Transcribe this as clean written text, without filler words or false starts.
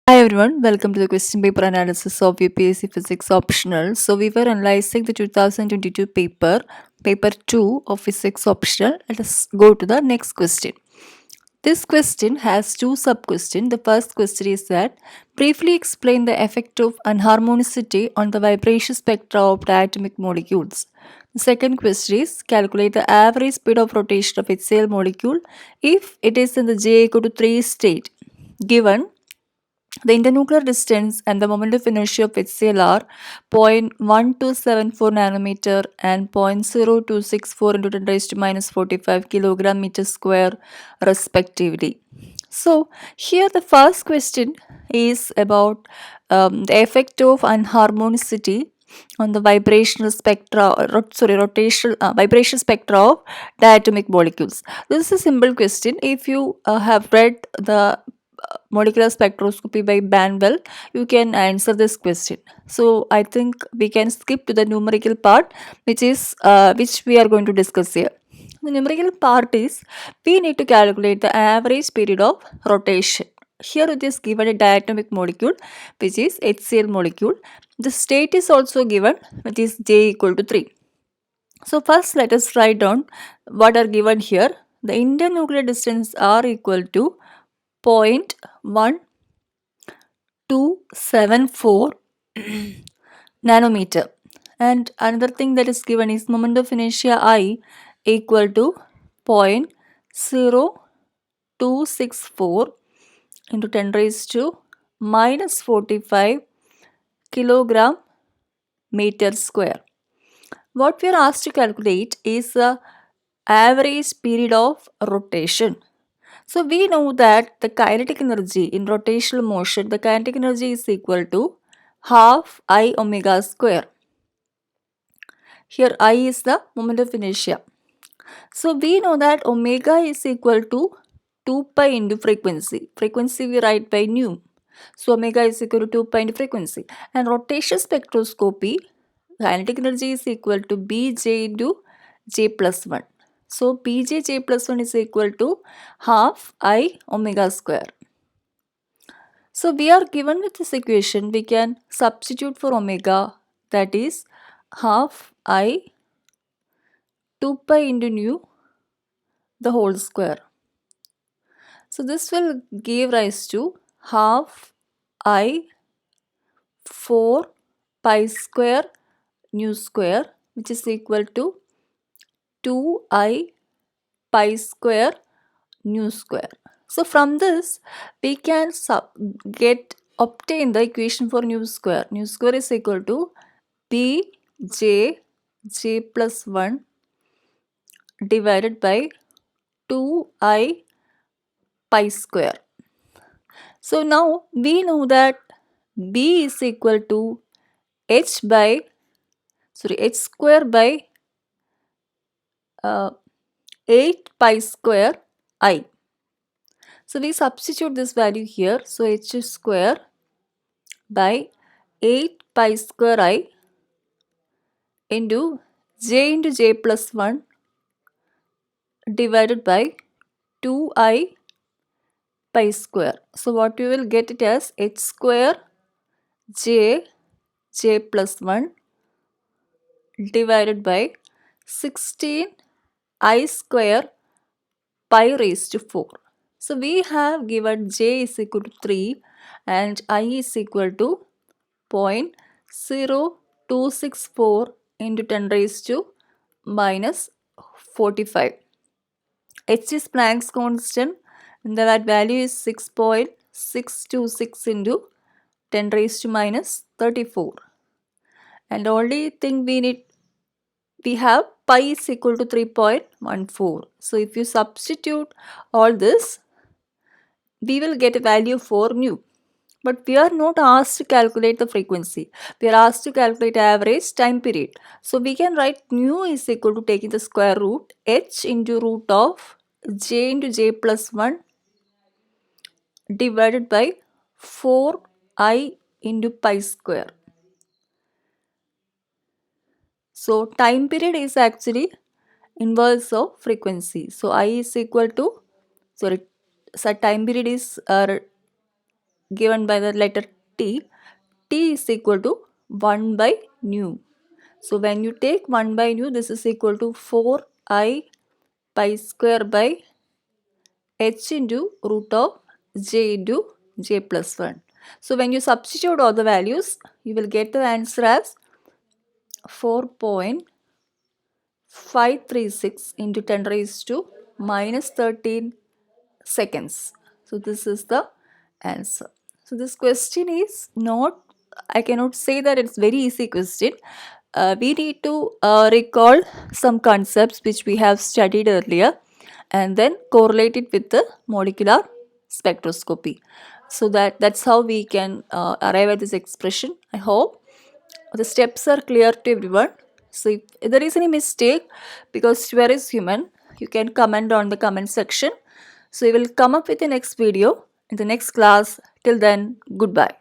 Hi everyone, welcome to the question paper analysis of UPSC Physics Optional. So we were analyzing the 2022 paper 2 of Physics Optional. Let us go to the next question. This question has two sub-questions. The first question is that briefly explain the effect of unharmonicity on the vibration spectra of diatomic molecules. The second question is calculate the average speed of rotation of HCl molecule if it is in the J equal to 3 state. Given the internuclear distance and the moment of inertia of HCl are 0.1274 nanometer and 0.0264 into 10 raised to minus 45 kilogram meter square respectively. So here the first question is about the effect of unharmonicity on the vibrational spectra, rotational vibration spectra of diatomic molecules. This is a simple question. If you have read the molecular spectroscopy by Banwell, you can answer this question. So I think we can skip to the numerical part, which we are going to discuss here. The numerical part is we need to calculate the average period of rotation. Here it is given a diatomic molecule, which is HCl molecule. The state is also given, which is J equal to 3. So first let us write down what are given here. The internuclear distance are equal to 0.1274 nanometer. And another thing that is given is moment of inertia I equal to 0.0264 into 10 raised to minus 45 kilogram meter square. What we are asked to calculate is the average period of rotation. So we know that the kinetic energy in rotational motion, the kinetic energy is equal to half I omega square. Here I is the moment of inertia. So we know that omega is equal to 2 pi into frequency. Frequency we write by nu. So omega is equal to 2 pi into frequency. And rotation spectroscopy, kinetic energy is equal to Bj into J plus 1. So Bj J plus 1 is equal to half I omega square. So we are given with this equation, we can substitute for omega, that is half I 2 pi into nu the whole square. So this will give rise to half I 4 pi square nu square, which is equal to 2I pi square nu square. So from this we can obtain the equation for nu square. Nu square is equal to Bj j plus 1 divided by 2I pi square. So now we know that B is equal to h square by 8 pi square I. So we substitute this value here. So h square by 8 pi square I into j plus 1 divided by 2I pi square. So what we will get it as h square j plus 1 divided by 16 I square pi raised to 4. So we have given j is equal to 3 and I is equal to 0.0264 into 10 raised to minus 45. H is Planck's constant and that value is 6.626 into 10 raised to minus 34. And the only thing we have pi is equal to 3.14. So if you substitute all this, we will get a value for nu. But we are not asked to calculate the frequency. We are asked to calculate average time period. So we can write nu is equal to taking the square root h into root of j into j plus 1 divided by 4I into pi square. So time period is actually inverse of frequency. So I is equal to, so time period is given by the letter T. T is equal to 1 by nu. So when you take 1 by nu, this is equal to 4I pi square by h into root of j into j plus 1. So when you substitute all the values, you will get the answer as 4.536 into 10 raised to minus 13 seconds. So this is the answer. So this question is not, I cannot say that it's very easy question. We need to recall some concepts which we have studied earlier and then correlate it with the molecular spectroscopy. So that's how we can arrive at this expression. I hope the steps are clear to everyone. So if there is any mistake, because you are is human, you can comment on the comment section. So we will come up with the next video in the next class. Till then, goodbye.